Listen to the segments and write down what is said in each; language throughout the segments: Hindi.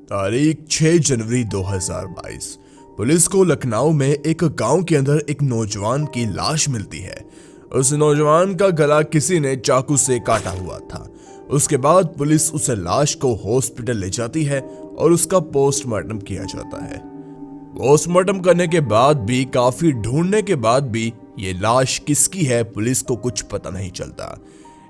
तारीख 6 जनवरी 2022। पुलिस को लखनऊ में एक गांव के अंदर एक नौजवान की लाश मिलती है। उस नौजवान का गला किसी ने चाकू से काटा हुआ था। उसके बाद पुलिस उस लाश को हॉस्पिटल ले जाती है और उसका पोस्टमार्टम किया जाता है। पोस्टमार्टम करने के बाद भी, काफी ढूंढने के बाद भी ये लाश किसकी है पुलिस को कुछ पता नहीं चलता।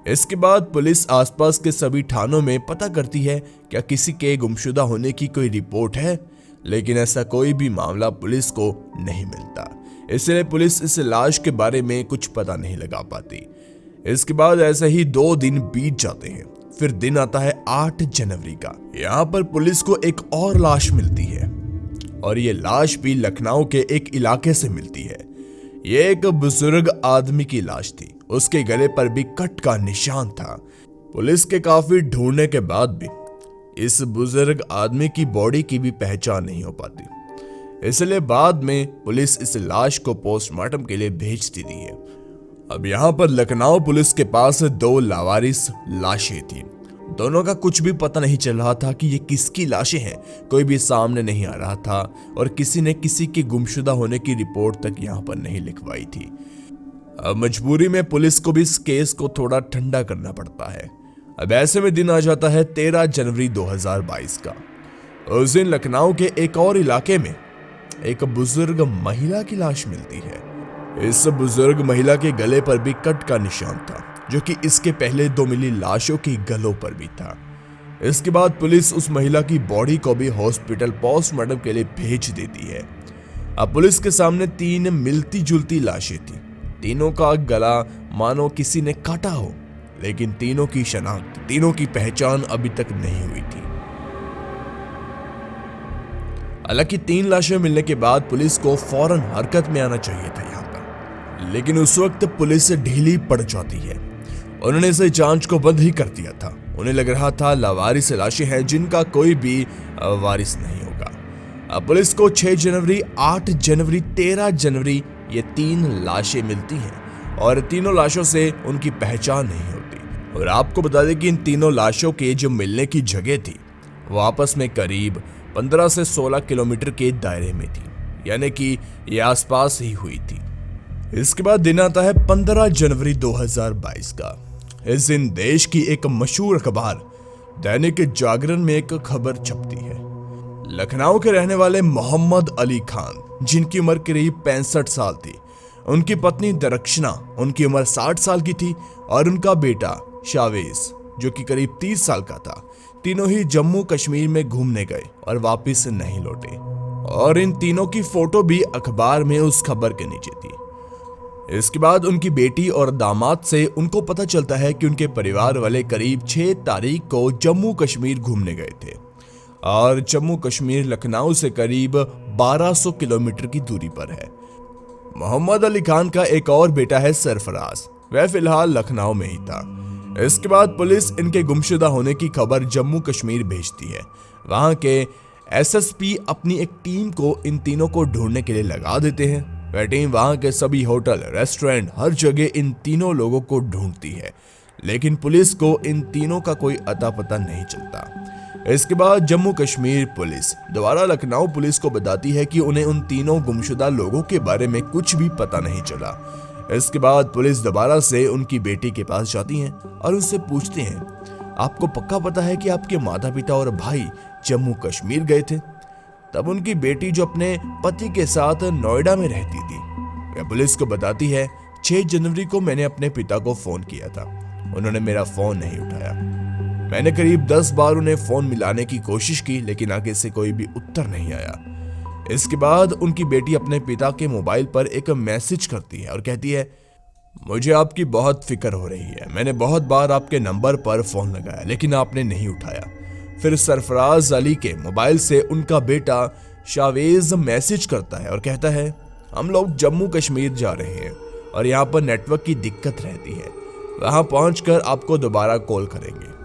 इसके बाद पुलिस आसपास के सभी थानों में पता करती है क्या किसी के गुमशुदा होने की कोई रिपोर्ट है, लेकिन ऐसा कोई भी मामला पुलिस को नहीं मिलता। इसलिए पुलिस इस लाश के बारे में कुछ पता नहीं लगा पाती। इसके बाद ऐसे ही 2 दिन बीत जाते हैं। फिर दिन आता है 8 जनवरी का। यहाँ पर पुलिस को एक और लाश मिलती है और ये लाश भी लखनऊ के एक इलाके से मिलती है। ये एक बुजुर्ग आदमी की लाश थी। उसके गले पर भी कट का निशान था। पुलिस के काफी ढूंढने के बाद भी इस बुजुर्ग आदमी की बॉडी की भी पहचान नहीं हो पाती। इसलिए बाद में पुलिस इस लाश को पोस्टमार्टम के लिए भेज देती है। अब यहाँ पर लखनऊ पुलिस के पास 2 लावारिस लाशें थी। दोनों का कुछ भी पता नहीं चल रहा था कि ये किसकी लाशें हैं। कोई भी सामने नहीं आ रहा था और किसी ने किसी के गुमशुदा होने की रिपोर्ट तक यहाँ पर नहीं लिखवाई थी। अब मजबूरी में पुलिस को भी इस केस को थोड़ा ठंडा करना पड़ता है। अब ऐसे में दिन आ जाता है 13 जनवरी 2022 का। उस दिन लखनऊ के एक और इलाके में एक बुजुर्ग महिला की लाश मिलती है। इस बुजुर्ग महिला के गले पर भी कट का निशान था, जो कि इसके पहले 2 मिली लाशों के गलों पर भी था। इसके बाद पुलिस उस महिला की बॉडी को भी हॉस्पिटल पोस्टमार्टम के लिए भेज देती है। अब पुलिस के सामने 3 मिलती जुलती लाशें थी। तीनों का गला मानो किसी ने काटा हो, लेकिन तीनों की शनाख्त, तीनों की पहचान अभी तक नहीं हुई थी। हालांकि 3 लाशें मिलने के बाद पुलिस को फौरन हरकत में आना चाहिए था यहाँ पर, लेकिन उस वक्त पुलिस ढीली पड़ जाती है। उन्होंने इसे जांच को बंद ही कर दिया था। उन्हें लग रहा था लावारिस लाशें हैं जिनका कोई भी वारिस नहीं होगा। अब पुलिस को 6 जनवरी, 8 जनवरी, 13 जनवरी ये 3 लाशें मिलती हैं और तीनों लाशों से उनकी पहचान नहीं होती। और आपको बता दें कि इन तीनों लाशों के जो मिलने की जगह थी वो आपस में करीब 15 से 16 किलोमीटर के दायरे में थी, यानी कि ये आसपास ही हुई थी। इसके बाद दिन आता है 15 जनवरी 2022 का। इस दिन देश की एक मशहूर अखबार दैनिक जागरण में एक खबर छपती है। लखनऊ के रहने वाले मोहम्मद अली खान, जिनकी उम्र करीब 65 साल थी, उनकी पत्नी दरक्षना, उनकी उम्र 60 साल की थी, और उनका बेटा शावेज, जो कि करीब 30 साल का था, तीनों ही जम्मू कश्मीर में घूमने गए और वापस नहीं लौटे। और इन तीनों की फोटो भी अखबार में उस खबर के नीचे थी। इसके बाद उनकी बेटी और दामाद से उनको पता चलता है कि उनके परिवार वाले करीब 6 तारीख को जम्मू कश्मीर घूमने गए थे और जम्मू कश्मीर लखनऊ से करीब 1200 किलोमीटर की दूरी पर है। मोहम्मद अली खान का एक और बेटा है सरफराज, वह फिलहाल लखनऊ में ही था। इसके बाद पुलिस इनके गुमशुदा होने की खबर जम्मू कश्मीर भेजती है। वहां के एसएसपी अपनी एक टीम को इन तीनों को ढूंढने के लिए लगा देते हैं। वह टीम वहां के सभी होटल, रेस्टोरेंट, हर जगह इन तीनों लोगों को ढूंढती है, लेकिन पुलिस को इन तीनों का कोई अता पता नहीं चलता। इसके बाद जम्मू कश्मीर पुलिस दोबारा लखनऊ पुलिस को बताती है कि उन्हें उन तीनों गुमशुदा लोगों के बारे में कुछ भी पता नहीं चला। इसके बाद पुलिस दोबारा से उनकी बेटी के पास जाती हैं और उनसे पूछते हैं, आपको पक्का पता है कि आपके माता पिता और भाई जम्मू कश्मीर गए थे? तब उनकी बेटी, जो अपने पति के साथ नोएडा में रहती थी, वह पुलिस को बताती है, 6 जनवरी को मैंने अपने पिता को फोन किया था, उन्होंने मेरा फोन नहीं उठाया। मैंने करीब 10 बार उन्हें फोन मिलाने की कोशिश की, लेकिन आगे से कोई भी उत्तर नहीं आया। इसके बाद उनकी बेटी अपने पिता के मोबाइल पर एक मैसेज करती है और कहती है, मुझे आपकी बहुत फिक्र हो रही है। मैंने बहुत बार आपके नंबर पर फोन लगाया, लेकिन आपने नहीं उठाया। फिर सरफराज अली के मोबाइल से उनका बेटा शावेज मैसेज करता है और कहता है, हम लोग जम्मू कश्मीर जा रहे हैं और यहाँ पर नेटवर्क की दिक्कत रहती है, वहां पहुंचकर आपको दोबारा कॉल करेंगे।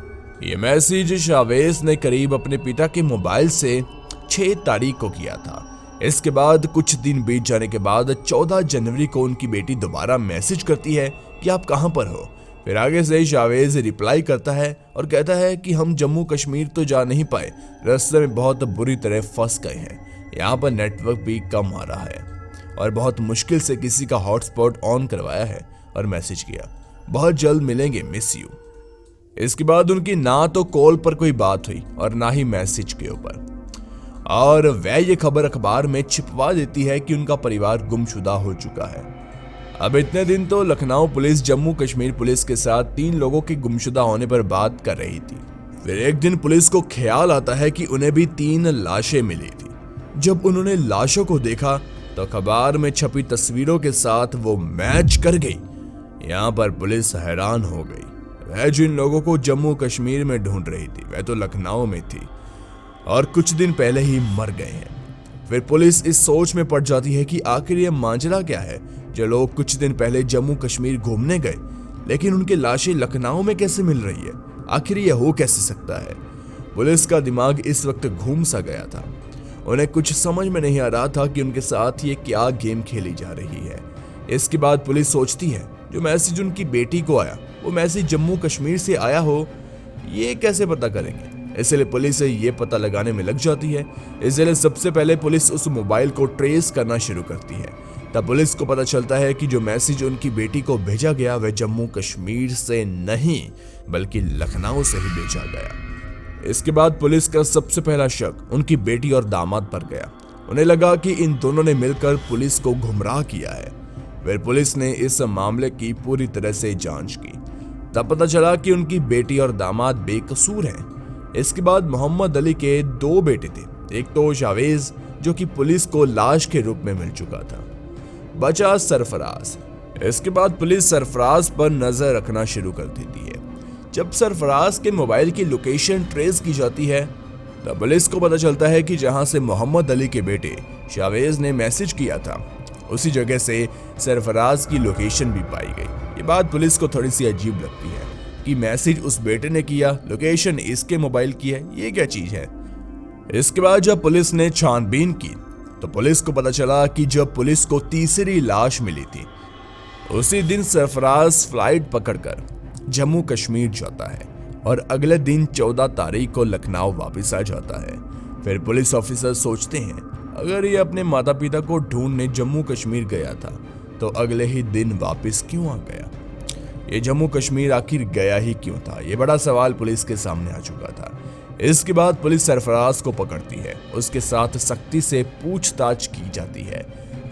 ये मैसेज शावेज ने करीब अपने पिता के मोबाइल से 6 तारीख को किया था। इसके बाद कुछ दिन बीत जाने के बाद 14 जनवरी को उनकी बेटी दोबारा मैसेज करती है कि आप कहां पर हो। फिर आगे से शावेज रिप्लाई करता है और कहता है कि हम जम्मू कश्मीर तो जा नहीं पाए, रास्ते में बहुत बुरी तरह फंस गए हैं, यहाँ पर नेटवर्क भी कम आ रहा है और बहुत मुश्किल से किसी का हॉटस्पॉट ऑन करवाया है और मैसेज किया, बहुत जल्द मिलेंगे, मिस यू। इसके बाद उनकी ना तो कॉल पर कोई बात हुई और ना ही मैसेज के ऊपर, और वह ये खबर अखबार में छिपवा देती है कि उनका परिवार गुमशुदा हो चुका है। अब इतने दिन तो लखनऊ पुलिस जम्मू कश्मीर पुलिस के साथ 3 लोगों के गुमशुदा होने पर बात कर रही थी। फिर एक दिन पुलिस को ख्याल आता है कि उन्हें भी 3 लाशें मिली थी। जब उन्होंने लाशों को देखा तो अखबार में छपी तस्वीरों के साथ वो मैच कर गई। यहाँ पर पुलिस हैरान हो गई। वह जिन लोगों को जम्मू कश्मीर में ढूंढ रही थी वह तो लखनऊ में थी और कुछ दिन पहले ही मर गए हैं। फिर पुलिस इस सोच में पड़ जाती है कि आखिर ये मांजरा क्या है, जो लोग कुछ दिन पहले जम्मू कश्मीर घूमने गए लेकिन उनकी लाशें लखनऊ में कैसे मिल रही है, आखिर ये हो कैसे सकता है। पुलिस का दिमाग इस वक्त घूम सा गया था। उन्हें कुछ समझ में नहीं आ रहा था कि उनके साथ ये क्या गेम खेली जा रही है। इसके बाद पुलिस सोचती है जो मैसेज उनकी बेटी को आया वो मैसेज जम्मू कश्मीर से आया हो, ये कैसे पता करेंगे। इसलिए पुलिस ये पता लगाने में लग जाती है। इसलिए सबसे पहले पुलिस उस मोबाइल को ट्रेस करना शुरू करती है। तब पुलिस को पता चलता है कि जो मैसेज उनकी बेटी को भेजा गया वह जम्मू कश्मीर से नहीं बल्कि लखनऊ से ही भेजा गया। इसके बाद पुलिस का सबसे पहला शक उनकी बेटी और दामाद पर गया। उन्हें लगा कि इन दोनों ने मिलकर पुलिस को गुमराह किया है। फिर पुलिस ने इस मामले की पूरी तरह से जांच की। तब पता चला कि उनकी बेटी और दामाद बेकसूर हैं। इसके बाद मोहम्मद अली के 2 बेटे थे, एक तो शावेज जो कि पुलिस को लाश के रूप में मिल चुका था, बचा सरफराज। इसके बाद पुलिस सरफराज पर नजर रखना शुरू कर देती है। जब सरफराज के मोबाइल की लोकेशन ट्रेस की जाती है तब पुलिस को पता चलता है कि जहां से मोहम्मद अली के बेटे शावेज ने मैसेज किया था उसी जगह से सरफराज की लोकेशन भी पाई गई। ये बात पुलिस को थोड़ी सी अजीब लगती है कि मैसेज उस बेटे ने किया, लोकेशन इसके मोबाइल की है, ये क्या चीज है। इसके बाद जब पुलिस ने छानबीन की तो पुलिस को पता चला कि जब पुलिस को तीसरी लाश मिली थी उसी दिन सरफराज फ्लाइट पकड़कर जम्मू कश्मीर जाता है और अगले दिन 14 तारीख को लखनऊ वापस आ जाता है। फिर पुलिस ऑफिसर सोचते हैं अगर ये अपने माता पिता को ढूंढने जम्मू कश्मीर गया था तो अगले ही दिन वापस क्यों आ गया। ये जम्मू कश्मीर आखिर गया ही क्यों था, ये बड़ा सवाल पुलिस के सामने आ चुका था। इसके बाद पुलिस सरफराज को पकड़ती है, उसके साथ सख्ती से पूछताछ की जाती है।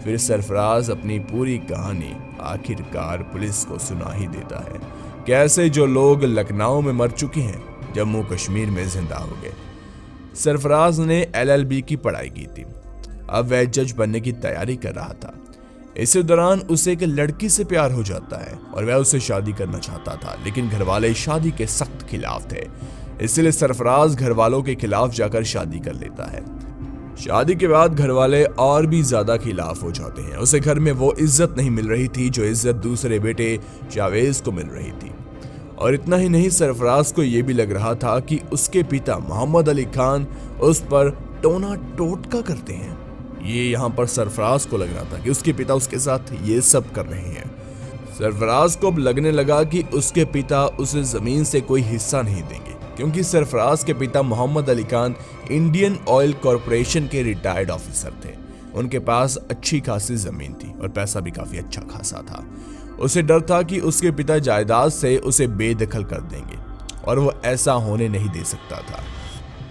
फिर सरफराज अपनी पूरी कहानी आखिरकार पुलिस को सुना ही देता है, कैसे जो लोग लखनऊ में मर चुके हैं जम्मू कश्मीर में जिंदा हो गए। सरफराज ने LLB की पढ़ाई की थी, अब वह जज बनने की तैयारी कर रहा था। इसी दौरान उसे एक लड़की से प्यार हो जाता है और वह उससे शादी करना चाहता था, लेकिन घरवाले शादी के सख्त खिलाफ थे। इसलिए सरफराज घर वालों के खिलाफ जाकर शादी कर लेता है। शादी के बाद घर वाले और भी ज्यादा खिलाफ हो जाते हैं। उसे घर में वो इज्जत नहीं मिल रही थी जो इज्जत दूसरे बेटे शावेज को मिल रही थी। और इतना ही नहीं, सरफराज को यह भी लग रहा था कि उसके पिता मोहम्मद अली खान उस पर टोना टोटका करते हैं। ये यहाँ पर सरफराज को लग रहा था कि उसके पिता उसके साथ ये सब कर रहे हैं। सरफराज को अब लगने लगा कि उसके पिता उसे जमीन से कोई हिस्सा नहीं देंगे, क्योंकि सरफराज के पिता Mohammad Ali Khan Indian oil corporation के रिटायर्ड ऑफिसर थे। उनके पास अच्छी खासी जमीन थी और पैसा भी काफी अच्छा खासा था। उसे डर था कि उसके पिता जायदाद से उसे बेदखल कर देंगे और वो ऐसा होने नहीं दे सकता था।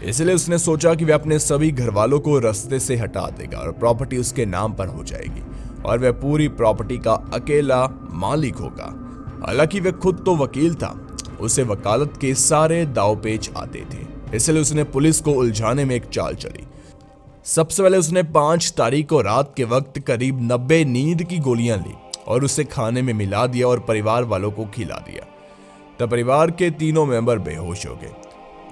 इसलिए उसने सोचा कि वह अपने सभी घर वालों को रास्ते से हटा देगा और प्रॉपर्टी उसके नाम पर हो जाएगी और वह पूरी प्रॉपर्टी का अकेला मालिक होगा। हालांकि वह खुद तो वकील था, उसे वकालत के सारे दावपेच आते थे। इसलिए उसने पुलिस को उलझाने में एक चाल चली। सबसे पहले उसने 5 तारीख को रात के वक्त करीब 90 नींद की गोलियां ली और उसे खाने में मिला दिया और परिवार वालों को खिला दिया। तब परिवार के तीनों मेंबर बेहोश हो गए।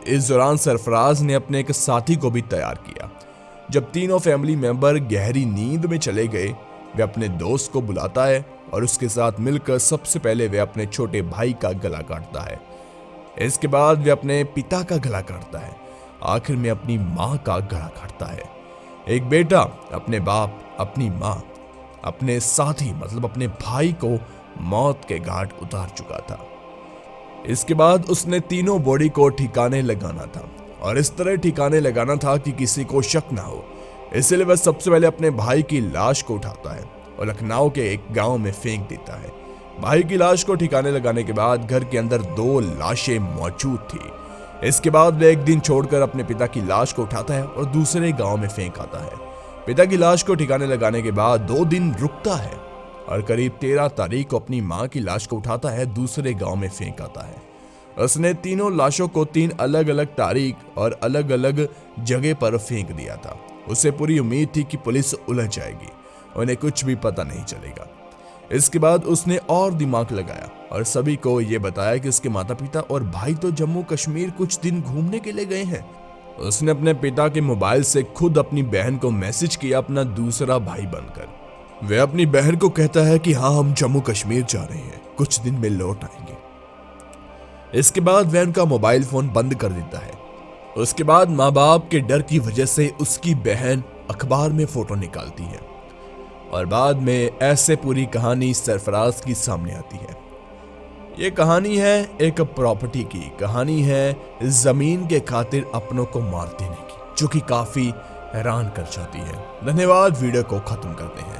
इस दौरान सरफराज ने अपने एक साथी को भी तैयार किया। जब तीनों फैमिली मेंबर गहरी नींद में चले गए, वह अपने दोस्त को बुलाता है और उसके साथ मिलकर सबसे पहले वह अपने छोटे भाई का गला काटता है। इसके बाद वह अपने पिता का गला काटता है। आखिर में अपनी माँ का गला काटता है। एक बेटा अपने बाप, अपनी माँ, अपने साथी मतलब अपने भाई को मौत के घाट उतार चुका था। इसके बाद उसने तीनों बॉडी को ठिकाने लगाना था और इस तरह ठिकाने लगाना था कि किसी को शक ना हो। इसलिए वह सबसे पहले अपने भाई की लाश को उठाता है और लखनऊ के एक गांव में फेंक देता है। भाई की लाश को ठिकाने लगाने के बाद घर के अंदर 2 लाशें मौजूद थी। इसके बाद वह एक दिन छोड़कर अपने पिता की लाश को उठाता है और दूसरे गांव में फेंक आता है। पिता की लाश को ठिकाने लगाने के बाद 2 दिन रुकता है और करीब 13 तारीख को अपनी मां की लाश को उठाता है, दूसरे गांव में फेंक आता है। उसने तीनों लाशों को 3 अलग अलग तारीख और अलग अलग जगह पर फेंक दिया था। उसे पूरी उम्मीद थी कि पुलिस उलझ जाएगी, उन्हें कुछ भी पता नहीं चलेगा। इसके बाद उसने और दिमाग लगाया और सभी को यह बताया कि उसके माता पिता और भाई तो जम्मू कश्मीर कुछ दिन घूमने के लिए गए हैं। उसने अपने पिता के मोबाइल से खुद अपनी बहन को मैसेज किया, अपना दूसरा भाई बनकर। वह अपनी बहन को कहता है कि हाँ, हम जम्मू कश्मीर जा रहे हैं, कुछ दिन में लौट आएंगे। इसके बाद वह उनका मोबाइल फोन बंद कर देता है। उसके बाद माँ बाप के डर की वजह से उसकी बहन अखबार में फोटो निकालती है और बाद में ऐसे पूरी कहानी सरफराज की सामने आती है। ये कहानी है एक प्रॉपर्टी की, कहानी है जमीन के खातिर अपनों को मार देने की, जो कि काफी हैरान कर जाती है। धन्यवाद, वीडियो को खत्म करते हैं।